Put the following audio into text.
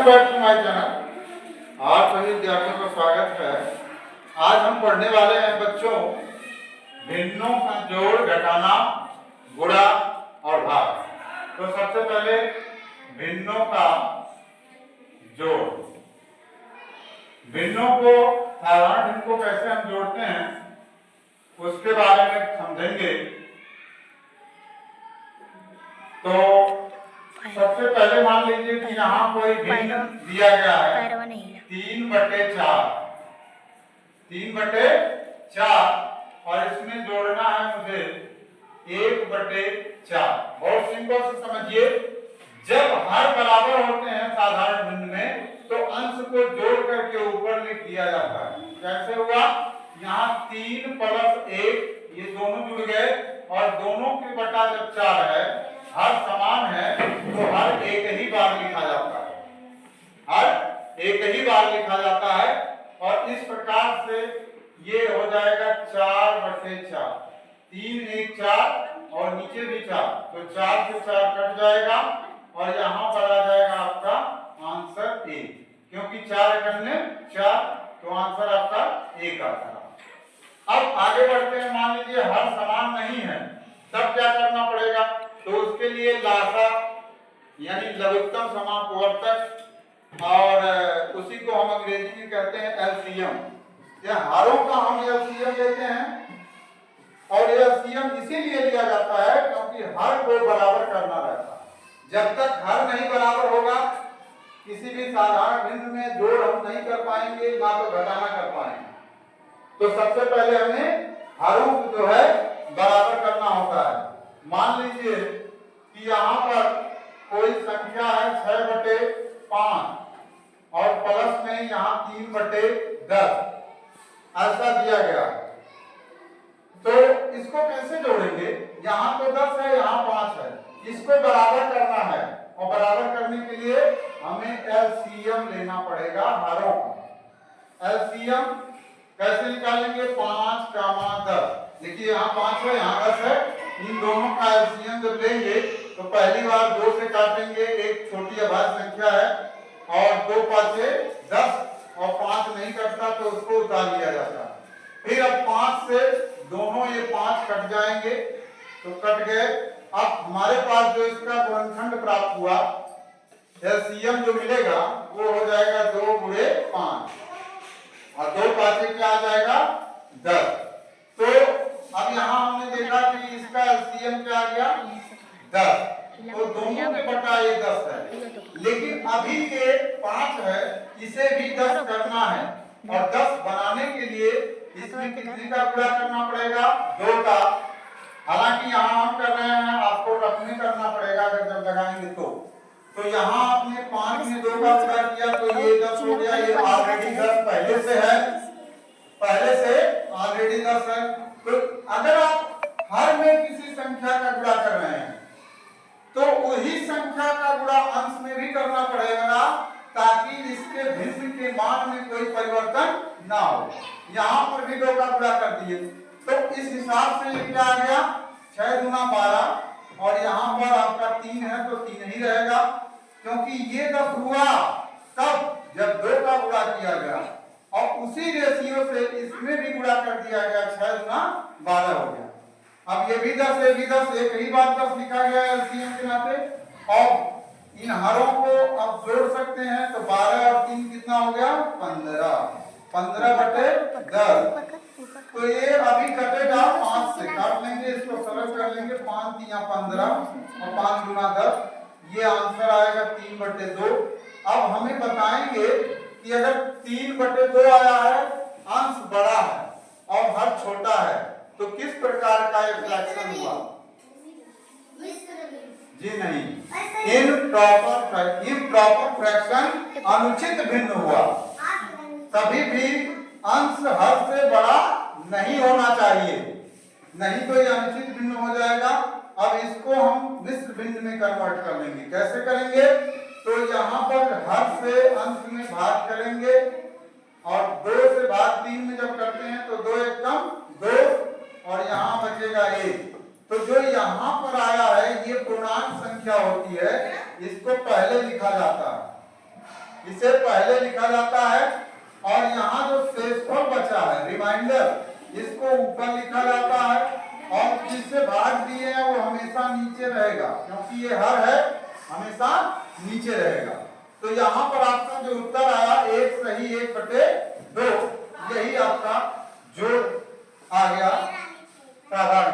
Welcome back to my channel. आप सभी विद्यार्थियों का स्वागत है। आज हम पढ़ने वाले हैं बच्चों भिन्नों का जोड़, घटाना, गुणा और भाग। तो सबसे पहले भिन्नों का जोड़। भिन्नों को, साधारण भिन्न को कैसे हम जोड़ते हैं उसके बारे में समझेंगे। तो सबसे पहले मान लीजिए कि यहाँ कोई भिन्न दिया गया है 3/4 और इसमें जोड़ना है मुझे 1/4। बहुत सिंपल से समझिए, जब हर बराबर होते हैं साधारण भिन्न में तो अंश को जोड़ करके ऊपर लिख दिया जाता है। कैसे हुआ, यहाँ 3 + 1 ये दोनों जुड़ गए और दोनों के बटा जब 4 है, हर समान है तो हर एक ही बार लिखा जाता है, हर एक ही बार लिखा जाता है। और इस प्रकार से ये हो जाएगा 4/4, 3 1 4 और नीचे भी 4, तो 4 से 4 कट जाएगा और यहाँ पर आ जाएगा आपका आंसर 1, क्योंकि 4 एकम 4, तो आंसर आपका 1 आता है। अब आगे बढ़ते हैं। मान लीजिए हर समान नहीं है, तब क्या करना पड़ेगा? तो उसके लिए लासा यानी लघुत्तम समापवर्तक, और उसी को हम अंग्रेजी में कहते हैं एलसीएम। या हारों का हम एलसीएम लेते हैं, और एलसीएम इसीलिए लिया जाता है क्योंकि हर को बराबर करना रहता है। जब तक हर नहीं बराबर होगा, किसी भी साधारण भिन्न में जोड़ हम नहीं कर पाएंगे, ना तो घटाना कर पाएंगे। तो सबसे पहले हमें हरों को जो है बराबर करना होता है। मान लीजिए कि यहाँ पर कोई संख्या है 6/5 और प्लस में यहाँ 3/10 ऐसा दिया गया। तो इसको कैसे जोड़ेंगे? यहाँ तो 10 है, यहाँ 5 है, इसको बराबर करना है और बराबर करने के लिए हमें एलसीएम लेना पड़ेगा हरों का। एलसीएम कैसे निकालेंगे? 5, 10। देखिए यहाँ 5 है, यहाँ 10 है, इन दोनों का एलसीएम जब लेंगे तो पहली बार 2 से काटेंगे, एक छोटी अभाज्य संख्या है, और 2 × 5 = 10 और 5 नहीं कटता तो उसको उतार लिया जाता है। फिर अब 5 से दोनों ये 5 कट जाएंगे, तो कट गए। अब हमारे पास जो इसका गुणनखंड प्राप्त हुआ, एलसीएम जो मिलेगा वो हो जाएगा 2 × 5 और 2 × 5 क्या आ जाएगा? 10। तो अब यहाँ हमने देखा कि इसका एलसीएम क्या आ गया? 10। तो दोनों के बटा ये 10 है, लेकिन अभी ये 5 है, इसे भी 10 करना है, और 10 बनाने के लिए इसमें कितने का गुणा करना पड़ेगा? 2 का। हालांकि यहाँ हम कर रहे हैं, आपको रखने करना पड़ेगा अगर जब लगाएंगे तो यहाँ आपने 5 में 2 का गुणा किया तो ये 10 हो गया। ये ऑलरेडी 10 पहले से है, पहले से ऑलरेडी 10 है। तो अगर आप हर में किसी संख्या का गुणा कर रहे हैं तो वही संख्या का गुणा अंश में भी करना पड़ेगा, ताकि इसके भिन्न के मान में कोई परिवर्तन ना हो। यहाँ पर भी 2 का गुणा कर दिए, तो इस हिसाब से ये क्या आ गया? 6 × 12, और यहाँ पर आपका 3 है तो 3 ही रहेगा, क्योंकि ये 10 हुआ तब जब 2 का गुणा किया गया, और उसी रेशियो से इसमें भी गुणा कर दिया गया, 6 × 12 हो गया। अब ये भी 10, ये भी 10, एक ही बार 10 लिखा गया एलसीएम के नाते। और इन हरों को अब जोड़ सकते हैं, तो 12 और 3 कितना हो गया? 15। 15/10। तो ये अभी कटेगा 5 से, काट लेंगे, इसको सरल कर लेंगे, 5 × 15 और 5 × 10, ये आंसर आएगा 3/2। अब हमें बताएंगे कि अगर 3/2 आया है, अंश बड़ा है और हर छोटा है, तो किस प्रकार का फ्रैक्शन हुआ? जी नहीं, इम्प्रॉपर फ्रैक्शन, अनुचित भिन्न हुआ। कभी भी अंश हर से बड़ा नहीं होना चाहिए, नहीं तो ये अनुचित भिन्न हो जाएगा। अब इसको हम मिश्र भिन्न में कन्वर्ट कर लेंगे। कैसे करेंगे? तो यहाँ पर हर से अंश में भाग करेंगे, और 2 से भाग 3 में जब करते हैं तो 2 एकम 2 और यहाँ बचेगा 1। तो जो यहाँ पर आया है ये पूर्णांक संख्या होती है, इसको पहले लिखा जाता है। इसे पहले लिखा जाता है और यहाँ जो शेषफल बचा है रिमाइंडर इसको ऊपर लिखा जाता है और जिससे भाग दिए हैं वो हमेशा नीचे रहेगा क्योंकि ये हर है हमेशा नीचे रहेगा। तो यहाँ पर आपका जो उत्तर आया 1 सही 1/2 यही आपका जोड़ आ गया साधारण।